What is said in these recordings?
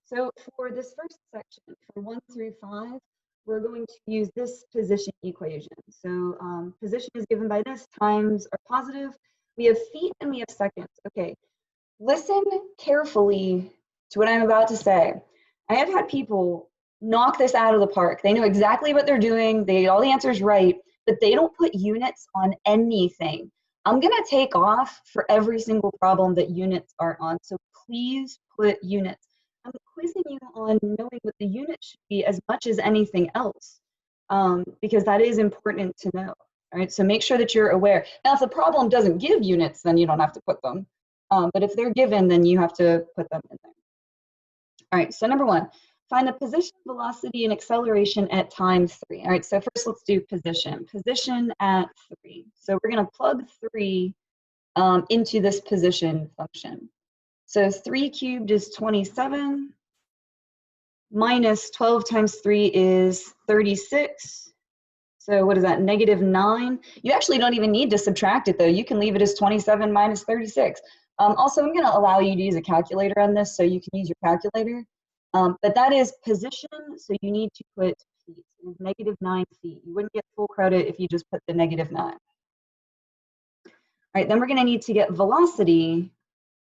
So for this first section, for 1 through 5, we're going to use this position equation. So position is given by this, times are positive. We have feet and we have seconds. Okay, listen carefully to what I'm about to say. I have had people knock this out of the park. They know exactly what they're doing. They get all the answers right, but they don't put units on anything. I'm gonna take off for every single problem that units aren't on. So please put units. I'm quizzing you on knowing what the unit should be as much as anything else, because that is important to know. All right, so make sure that you're aware. Now, if the problem doesn't give units, then you don't have to put them. But if they're given, then you have to put them in there. All right, so number 1, find the position, velocity, and acceleration at time 3. All right, so first let's do position. Position at 3. So we're gonna plug 3 into this position function. So 3 cubed is 27, minus 12 times 3 is 36. So what is that, -9? You actually don't even need to subtract it though. You can leave it as 27 minus 36. Also, I'm gonna allow you to use a calculator on this, so you can use your calculator. But that is position, so you need to put feet. It's -9 feet. You wouldn't get full credit if you just put the -9. All right, then we're gonna need to get velocity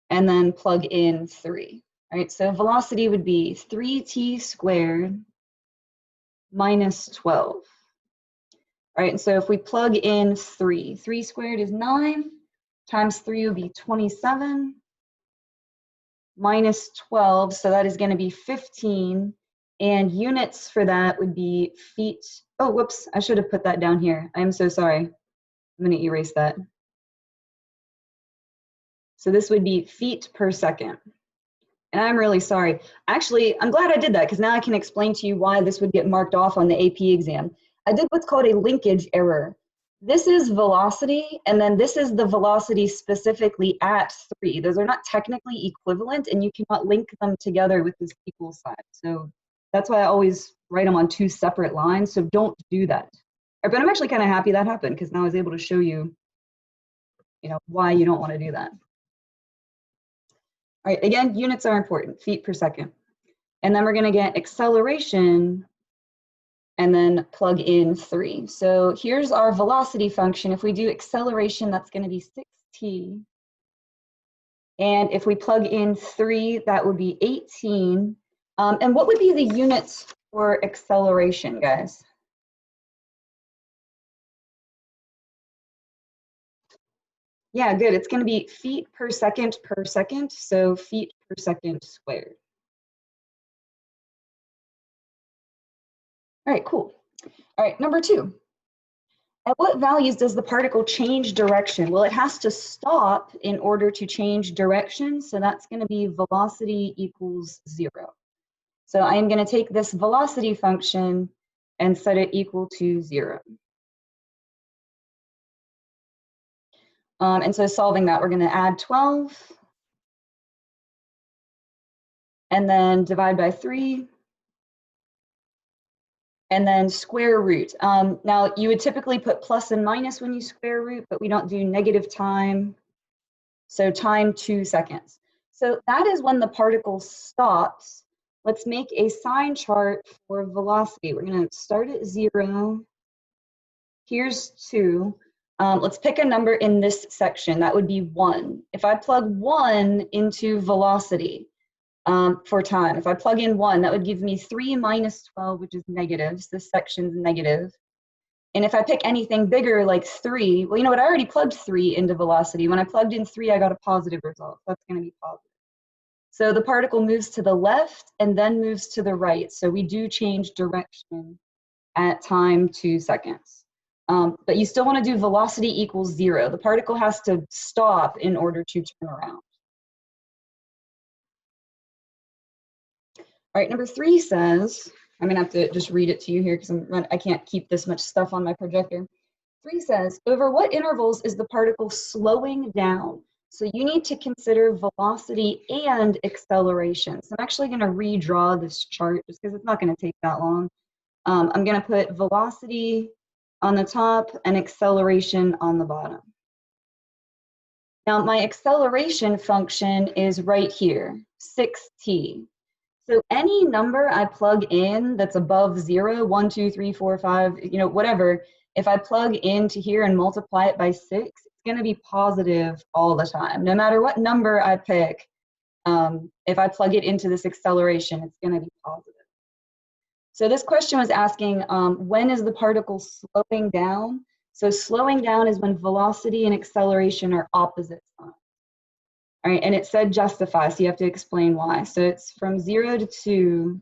and then plug in 3. All right, so velocity would be 3t squared minus 12. All right, and so if we plug in 3 squared is 9, times 3 would be 27, minus 12, so that is going to be 15, and units for that would be feet. Oh, whoops, I should have put that down here. I am so sorry. I'm going to erase that. So this would be feet per second. And I'm really sorry. Actually, I'm glad I did that, because now I can explain to you why this would get marked off on the AP exam. I did what's called a linkage error. This is velocity, and then this is the velocity specifically at 3. Those are not technically equivalent, and you cannot link them together with this equal sign. So that's why I always write them on 2 separate lines, so don't do that. But I'm actually kind of happy that happened, because now I was able to show you, why you don't want to do that. All right, again, units are important, feet per second. And then we're going to get acceleration and then plug in 3. So here's our velocity function. If we do acceleration, that's going to be 6t. And if we plug in 3, that would be 18. And what would be the units for acceleration, guys? Yeah, good. It's going to be feet per second, so feet per second squared. All right, cool. All right, number 2. At what values does the particle change direction? Well, it has to stop in order to change direction, so that's going to be velocity equals 0. So I am going to take this velocity function and set it equal to 0. And so solving that, we're going to add 12, and then divide by 3, and then square root. Now, you would typically put plus and minus when you square root, but we don't do negative time, so time 2 seconds. So that is when the particle stops. Let's make a sign chart for velocity. We're going to start at 0. Here's 2. Let's pick a number in this section. That would be 1. If I plug 1 into velocity, for time. If I plug in 1, that would give me 3 minus 12, which is negative. So this section's negative. And if I pick anything bigger, like 3, well, you know what? I already plugged 3 into velocity. When I plugged in 3, I got a positive result. That's going to be positive. So the particle moves to the left and then moves to the right. So we do change direction at time 2 seconds. But you still want to do velocity equals 0. The particle has to stop in order to turn around. All right, number 3 says, I'm gonna have to just read it to you here because I can't keep this much stuff on my projector. 3 says, over what intervals is the particle slowing down? So you need to consider velocity and acceleration. So I'm actually gonna redraw this chart just because it's not gonna take that long. I'm gonna put velocity on the top and acceleration on the bottom. Now my acceleration function is right here, 6t. So any number I plug in that's above 0, 1, 2, 3, 4, 5, you know, whatever, if I plug into here and multiply it by 6, it's going to be positive all the time. No matter what number I pick, if I plug it into this acceleration, it's going to be positive. So this question was asking, when is the particle slowing down? So slowing down is when velocity and acceleration are opposite signs. All right, and it said justify, so you have to explain why. So it's from 0 to 2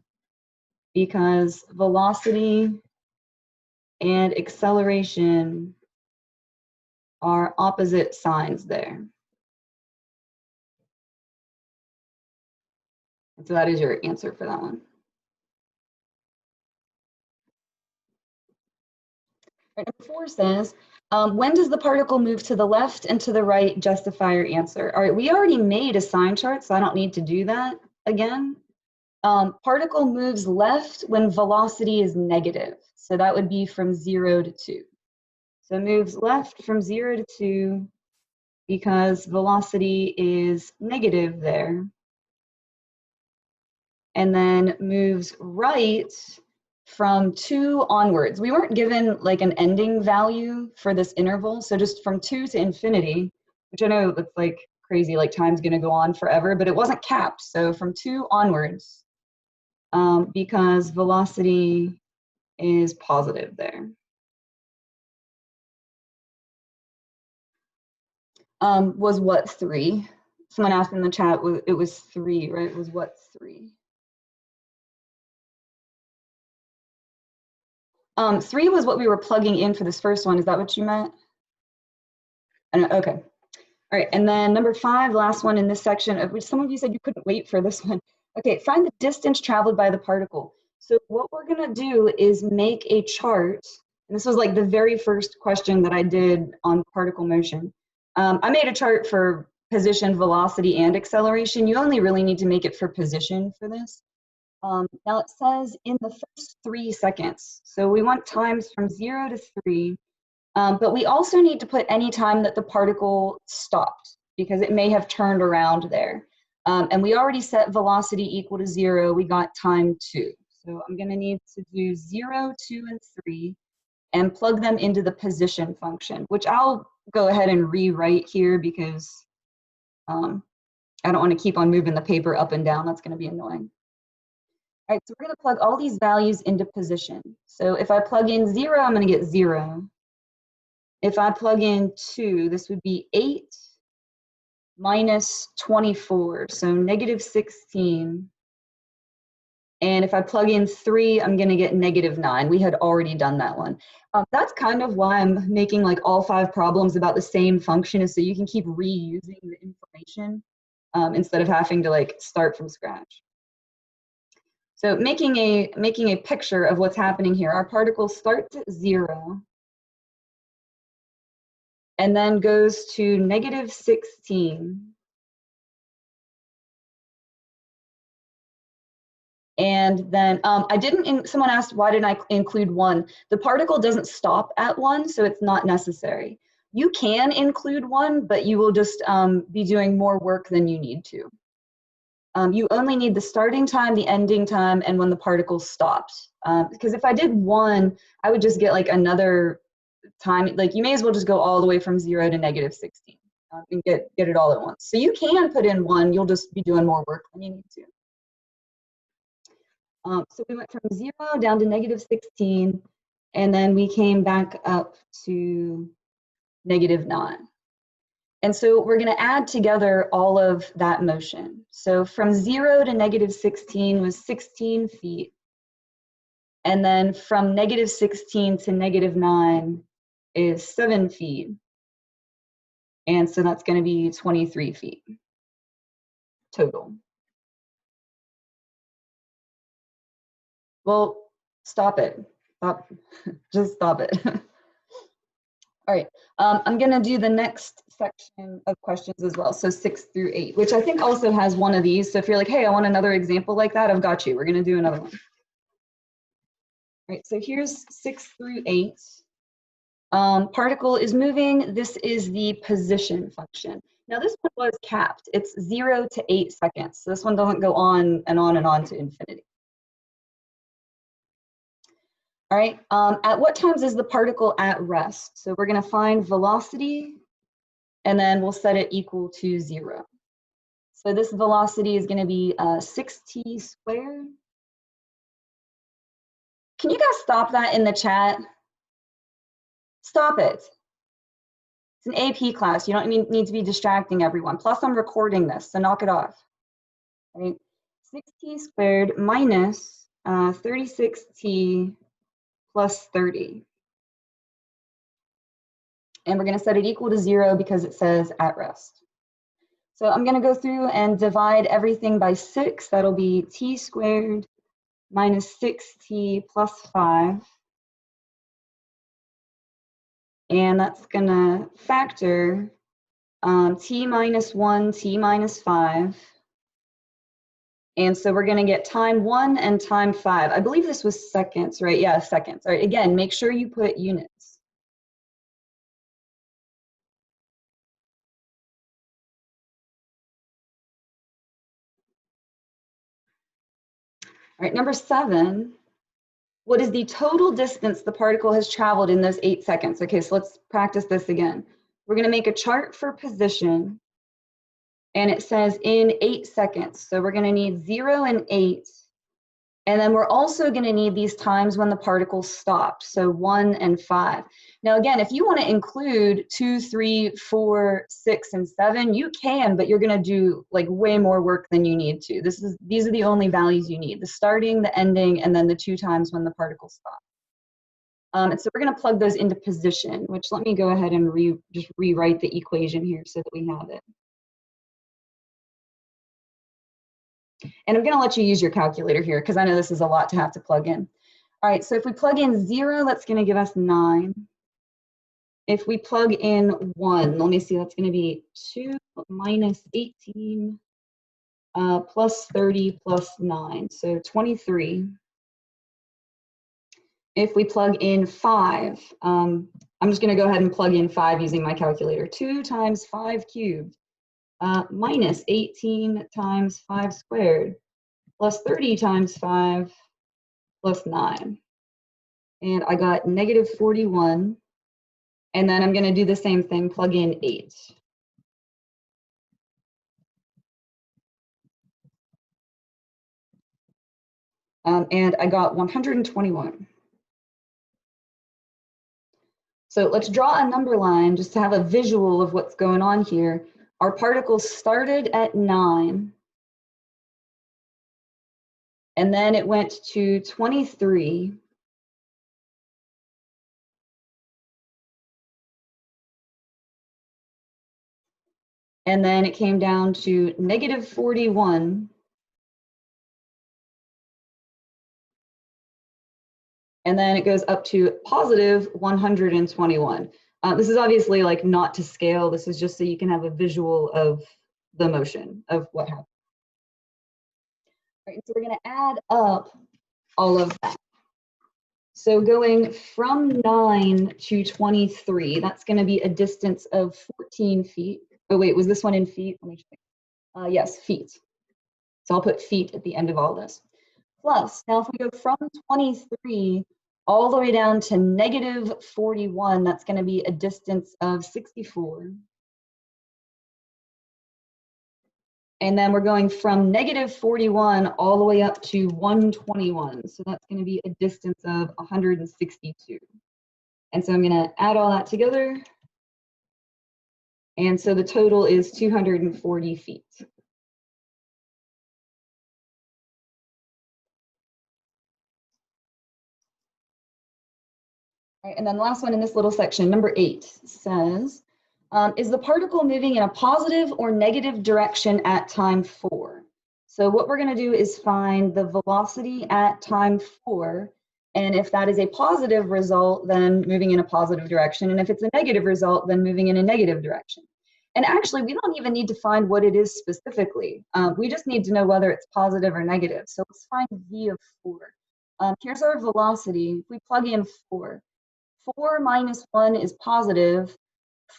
because velocity and acceleration are opposite signs there. So that is your answer for that one. Right, number 4 says, when does the particle move to the left and to the right? Justify your answer. All right, we already made a sign chart, so I don't need to do that again. Particle moves left when velocity is negative. So that would be from 0 to 2. So it moves left from 0 to 2 because velocity is negative there. And then moves right from 2 onwards. We weren't given like an ending value for this interval, so just from 2 to infinity, which I know that's like crazy, like time's gonna go on forever, but it wasn't capped, so from 2 onwards, because velocity is positive there. Was what 3? Someone asked in the chat, it was 3, right? It was what 3? 3 was what we were plugging in for this first one. Is that what you meant? Okay. All right, and then number 5, last one in this section, of which some of you said you couldn't wait for this one. Okay, find the distance traveled by the particle. So what we're gonna do is make a chart, and this was like the very first question that I did on particle motion. I made a chart for position, velocity, and acceleration. You only really need to make it for position for this. Now it says in the first 3 seconds. So we want times from 0 to 3, but we also need to put any time that the particle stopped because it may have turned around there. And we already set velocity equal to 0. We got time 2. So I'm going to need to do 0, 2, and 3 and plug them into the position function, which I'll go ahead and rewrite here because I don't want to keep on moving the paper up and down. That's going to be annoying. All right, so we're going to plug all these values into position. So if I plug in 0, I'm going to get 0. If I plug in 2, this would be 8 minus 24, so negative 16. And if I plug in 3, I'm going to get negative 9. We had already done that one. That's kind of why I'm making like all 5 problems about the same function, is so you can keep reusing the information instead of having to like start from scratch. So making a picture of what's happening here, our particle starts at 0 and then goes to negative 16. And then someone asked, why didn't I include 1? The particle doesn't stop at 1, so it's not necessary. You can include 1, but you will just be doing more work than you need to. You only need the starting time, the ending time, and when the particle stopped. Because if I did 1, I would just get like another time. Like you may as well just go all the way from 0 to negative 16 and get it all at once. So you can put in 1, you'll just be doing more work than you need to. So we went from 0 down to negative 16, and then we came back up to negative 9. And so we're going to add together all of that motion. So from 0 to negative 16 was 16 feet. And then from negative 16 to negative 9 is 7 feet. And so that's going to be 23 feet total. Well, stop it. Stop. Just stop it. All right, I'm going to do the next section of questions as well, so 6 through 8, which I think also has one of these. So if you're like, hey, I want another example like that, I've got you. We're going to do another one. All right, so here's 6 through 8. Particle is moving. This is the position function. Now this one was capped. It's 0 to 8 seconds. So this one doesn't go on and on and on to infinity. All right, at what times is the particle at rest? So we're gonna find velocity and then we'll set it equal to 0. So this velocity is gonna be 6t squared. Can you guys stop that in the chat? Stop it. It's an AP class. You don't need to be distracting everyone. Plus, I'm recording this, so knock it off. Right? 6t squared minus 36t plus 30. And we're going to set it equal to 0 because it says at rest. So I'm going to go through and divide everything by 6. That'll be t squared minus 6t plus 5. And that's going to factor t minus 1, t minus 5. And so we're going to get time 1 and time 5. I believe this was seconds, right? Yeah, seconds. All right, again, make sure you put units. All right, number 7. What is the total distance the particle has traveled in those 8 seconds? Okay, so let's practice this again. We're going to make a chart for position, and it says in 8 seconds. So we're going to need 0 and 8. And then we're also going to need these times when the particle stopped, so 1 and 5. Now, again, if you want to include 2, 3, 4, 6, and 7, you can, but you're going to do like way more work than you need to. These are the only values you need: the starting, the ending, and then the 2 times when the particle stopped. And so we're going to plug those into position, which let me go ahead and just rewrite the equation here so that we have it. And I'm going to let you use your calculator here because I know this is a lot to have to plug in. All right, so if we plug in 0, that's going to give us 9. If we plug in 1, let me see, that's going to be 2 minus 18 plus 30 plus 9, so 23. If we plug in 5, I'm just going to go ahead and plug in 5 using my calculator. 2 times 5 cubed minus 18 times 5 squared plus 30 times 5 plus 9. And I got negative 41. And then I'm going to do the same thing, plug in 8. And I got 121. So let's draw a number line just to have a visual of what's going on here. Our particle started at 9. And then it went to 23. And then it came down to negative 41. And then it goes up to positive 121. This is obviously like not to scale. This is just so you can have a visual of the motion of what happened. All right, so we're going to add up all of that. So going from 9 to 23, that's going to be a distance of 14 feet. Oh, wait, was this one in feet? Let me check. Yes, feet. So I'll put feet at the end of all this. Plus, now if we go from 23 all the way down to negative 41, that's going to be a distance of 64. And then we're going from negative 41 all the way up to 121. So that's going to be a distance of 162. And so I'm going to add all that together. And so the total is 240 feet. All right, and then the last one in this little section, number 8, says, is the particle moving in a positive or negative direction at time 4? So what we're going to do is find the velocity at time 4. And if that is a positive result, then moving in a positive direction. And if it's a negative result, then moving in a negative direction. And actually, we don't even need to find what it is specifically. We just need to know whether it's positive or negative. So let's find v of 4. Here's our velocity. If we plug in 4, 4 minus 1 is positive.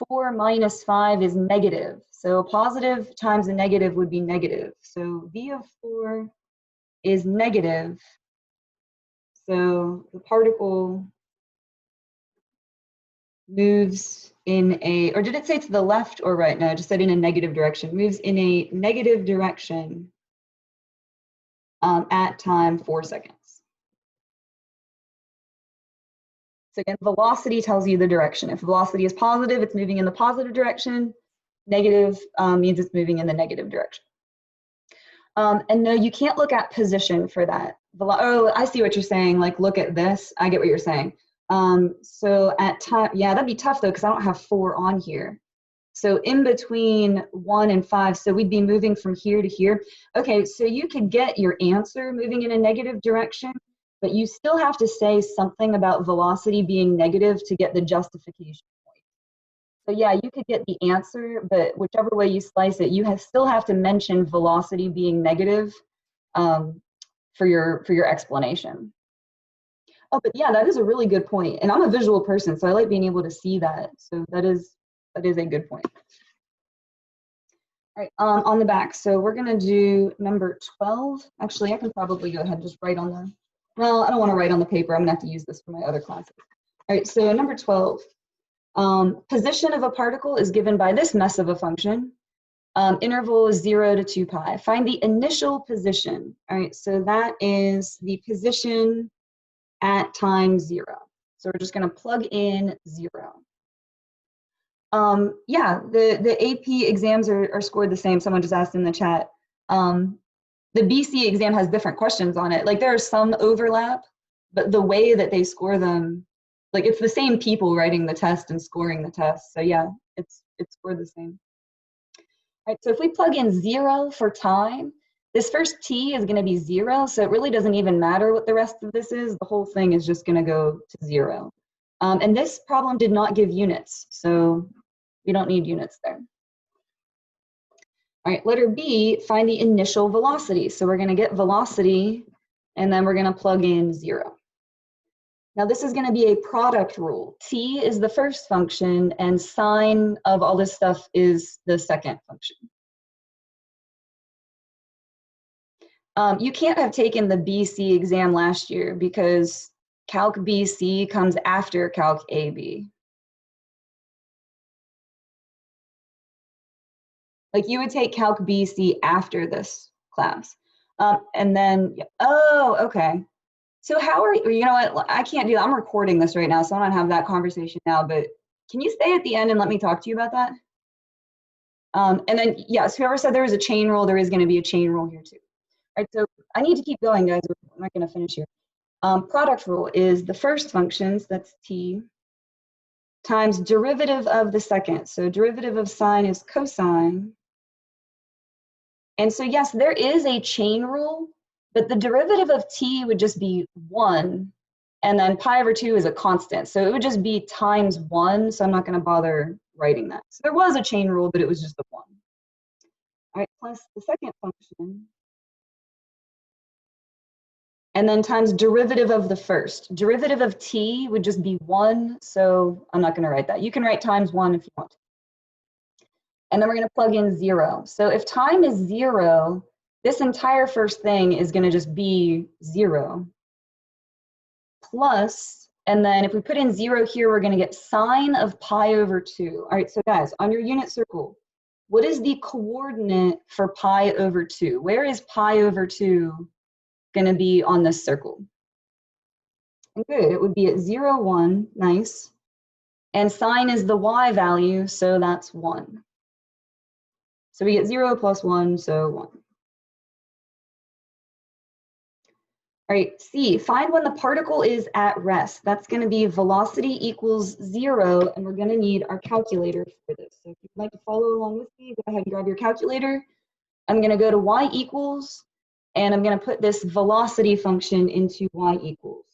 4 minus 5 is negative. So positive times a negative would be negative. So v of 4 is negative. So the particle moves in a, or did it say to the left or right? No, it just said in a negative direction. Moves in a negative direction at time 4 seconds. So again, velocity tells you the direction. If velocity is positive, it's moving in the positive direction. Negative means it's moving in the negative direction. And no, you can't look at position for that. Oh, I see what you're saying. Like, look at this. I get what you're saying. So at time, yeah, that'd be tough though, because I don't have 4 on here. So in between 1 and 5, so we'd be moving from here to here. Okay, so you could get your answer moving in a negative direction, but you still have to say something about velocity being negative to get the justification point. So yeah, you could get the answer, but whichever way you slice it, you still have to mention velocity being negative for your explanation. Oh, but yeah, that is a really good point. And I'm a visual person, so I like being able to see that. So that is a good point. All right, on the back, so we're gonna do number 12. Actually, I can probably go ahead and just write on the, well, I don't wanna write on the paper. I'm gonna have to use this for my other classes. All right, so number 12. Position of a particle is given by this mess of a function. Interval is 0 to 2 pi. Find the initial position. All right, so that is the position at time 0. So we're just going to plug in 0. Yeah, the AP exams are scored the same. Someone just asked in the chat. The BC exam has different questions on it. Like there are some overlap, but the way that they score them, like it's the same people writing the test and scoring the test. So yeah, it's scored the same. All right, so if we plug in 0 for time, this first t is going to be 0, so it really doesn't even matter what the rest of this is. The whole thing is just going to go to 0. And this problem did not give units, so we don't need units there. All right, letter B, find the initial velocity. So we're going to get velocity, and then we're going to plug in 0. Now this is going to be a product rule. T is the first function, and sine of all this stuff is the second function. You can't have taken the BC exam last year because Calc BC comes after Calc AB. Like you would take Calc BC after this class. And then, oh, okay. So how are you know what, I can't do that. I'm recording this right now, so I don't have that conversation now, but can you stay at the end and let me talk to you about that? And then, yes, whoever said there was a chain rule, there is going to be a chain rule here too. All right, so I need to keep going, guys. We're not going to finish here. Product rule is the first functions, that's t, times derivative of the second. So derivative of sine is cosine. And so yes, there is a chain rule, but the derivative of t would just be 1, and then pi over 2 is a constant. So it would just be times 1, so I'm not going to bother writing that. So there was a chain rule, but it was just the 1. All right, plus the second function, and then times derivative of the first. Derivative of t would just be 1, so I'm not going to write that. You can write times 1 if you want. And then we're going to plug in 0. So if time is 0, this entire first thing is going to just be 0. Plus, and then if we put in 0 here, we're going to get sine of pi over 2. All right, so guys, on your unit circle, what is the coordinate for pi over 2? Where is pi over 2 going to be on this circle? Good, it would be at 0, 1, nice. And sine is the y value, so that's 1. So we get 0 plus 1, so 1. All right, C, find when the particle is at rest. That's going to be velocity equals 0, and we're going to need our calculator for this. So if you'd like to follow along with me, go ahead and grab your calculator. I'm going to go to y equals, and I'm going to put this velocity function into y equals.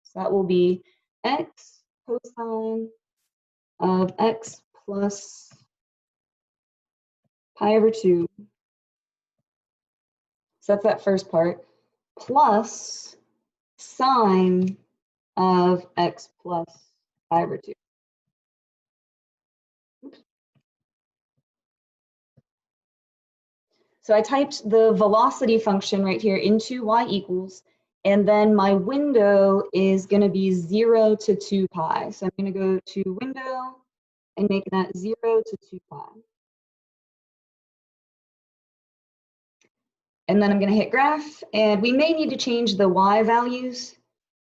So that will be x cosine of x plus pi over 2. So that's that first part, plus sine of x plus pi over 2. Oops. So I typed the velocity function right here into y equals, and then my window is going to be 0 to 2 pi. So I'm going to go to window and make that 0 to 2 pi. And then I'm going to hit graph, and we may need to change the y values.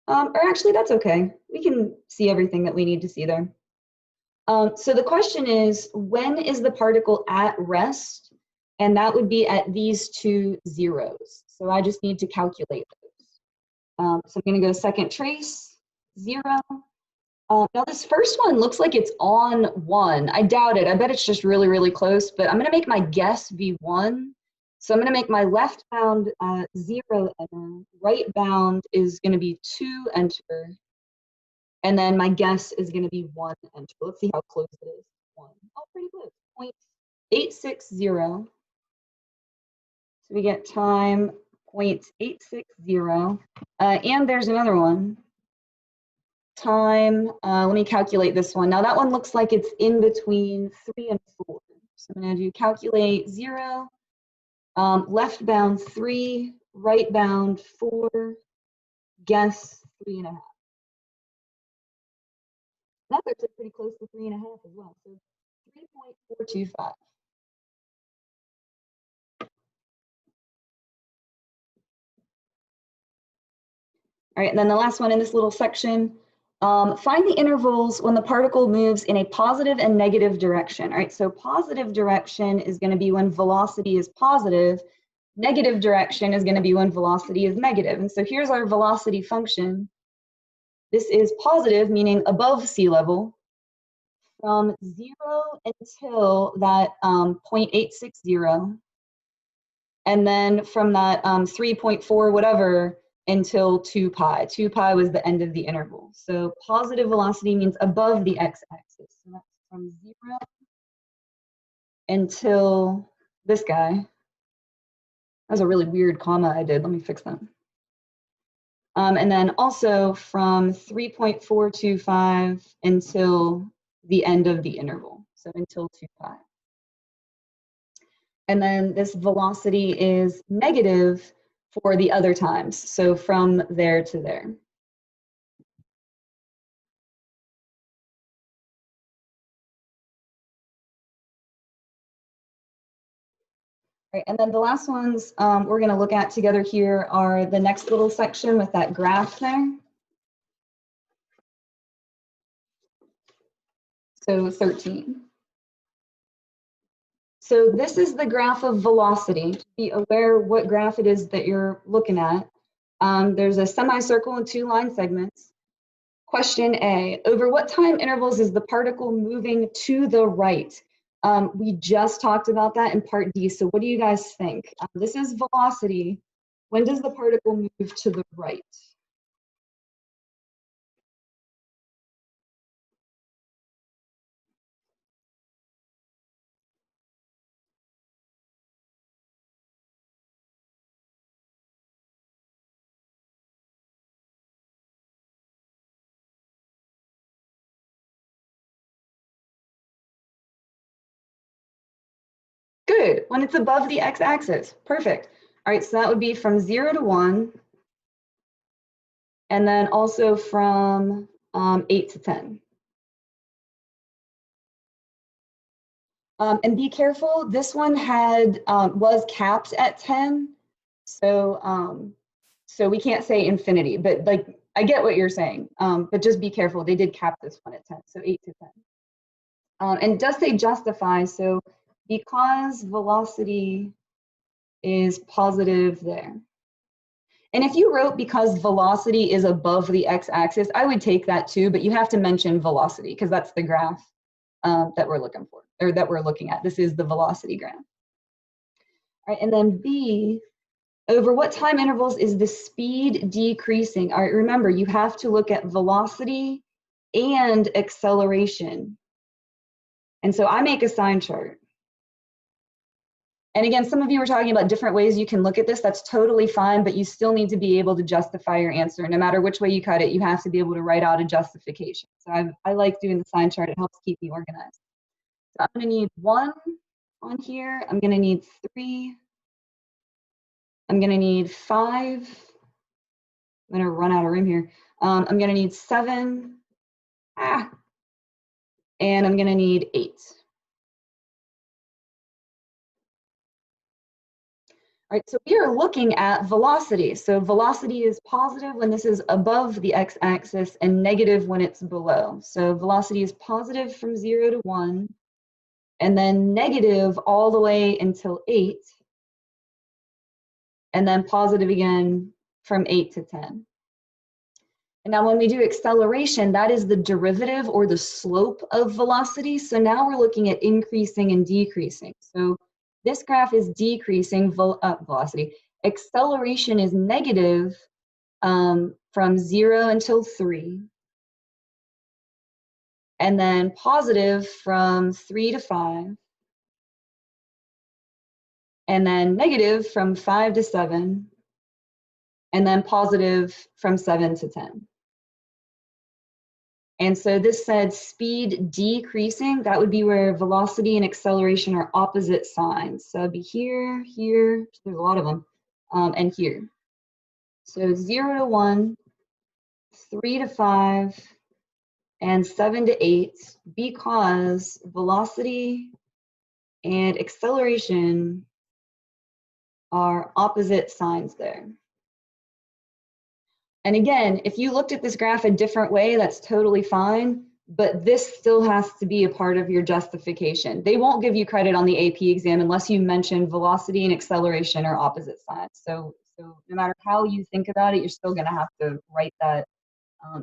Or actually, that's okay. We can see everything that we need to see there. So the question is, when is the particle at rest? And that would be at these two zeros. So I just need to calculate those. So I'm going to go second trace, 0. Now this first one looks like it's on 1. I doubt it. I bet it's just really, really close. But I'm going to make my guess be 1. So I'm going to make my left bound 0 enter. Right bound is going to be 2 enter. And then my guess is going to be 1 enter. Let's see how close it is. 1. Oh, pretty close. 0.860. So we get time 0.860. And there's another one. Time, let me calculate this one. Now that one looks like it's in between 3 and 4. So I'm going to do calculate 0, left bound 3, right bound 4, guess 3.5. That's actually pretty close to 3.5 as well. So 3.425. All right, and then the last one in this little section, find the intervals when the particle moves in a positive and negative direction. All right, so positive direction is going to be when velocity is positive. Negative direction is going to be when velocity is negative. And so here's our velocity function. This is positive, meaning above sea level, from 0 until that 0.860. And then from that 3.4 whatever until 2 pi. 2 pi was the end of the interval. So positive velocity means above the x-axis. So that's from 0 until this guy. That was a really weird comma I did. Let me fix that. And then also from 3.425 until the end of the interval. So until 2 pi. And then this velocity is negative for the other times. So from there to there. Right, and then the last ones we're going to look at together here are the next little section with that graph there. So 13. So this is the graph of velocity. To be aware what graph it is that you're looking at. There's a semicircle and 2 line segments. Question A, over what time intervals is the particle moving to the right? We just talked about that in part D, so what do you guys think? This is velocity. When does the particle move to the right? Good, when it's above the x-axis, perfect. All right, so that would be from 0 to 1, and then also from 8 to 10. And be careful, this one had was capped at 10, so so we can't say infinity, but like I get what you're saying, but just be careful, they did cap this one at 10, so 8 to 10. And it does say justify, so because velocity is positive there. And if you wrote because velocity is above the x-axis, I would take that too, but you have to mention velocity because that's the graph that we're looking for, or that we're looking at. This is the velocity graph. All right, and then B, over what time intervals is the speed decreasing? All right, remember, you have to look at velocity and acceleration. And so I make a sine chart. And again, some of you were talking about different ways you can look at this. That's totally fine, but you still need to be able to justify your answer. No matter which way you cut it, you have to be able to write out a justification. So I like doing the sine chart. It helps keep me organized. So I'm going to need 1 on here. I'm going to need 3 I'm going to need 5. I'm going to run out of room here. I'm going to need 7. And I'm going to need 8. All right, so we are looking at velocity. So velocity is positive when this is above the x-axis and negative when it's below. So velocity is positive from 0 to 1, and then negative all the way until 8, and then positive again from 8 to 10. And now when we do acceleration, that is the derivative or the slope of velocity. So now we're looking at increasing and decreasing. So this graph is decreasing velocity. Acceleration is negative from 0 until 3. And then positive from 3 to 5. And then negative from 5 to 7. And then positive from 7 to 10. And so this said speed decreasing, that would be where velocity and acceleration are opposite signs. So it'd be here, here, there's a lot of them, and here. So 0 to 1, 3 to 5, and 7 to 8, because velocity and acceleration are opposite signs there. And again, if you looked at this graph a different way, that's totally fine, but this still has to be a part of your justification. They won't give you credit on the AP exam unless you mention velocity and acceleration are opposite signs. So no matter how you think about it, you're still gonna have to write that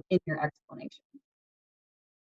in your explanation.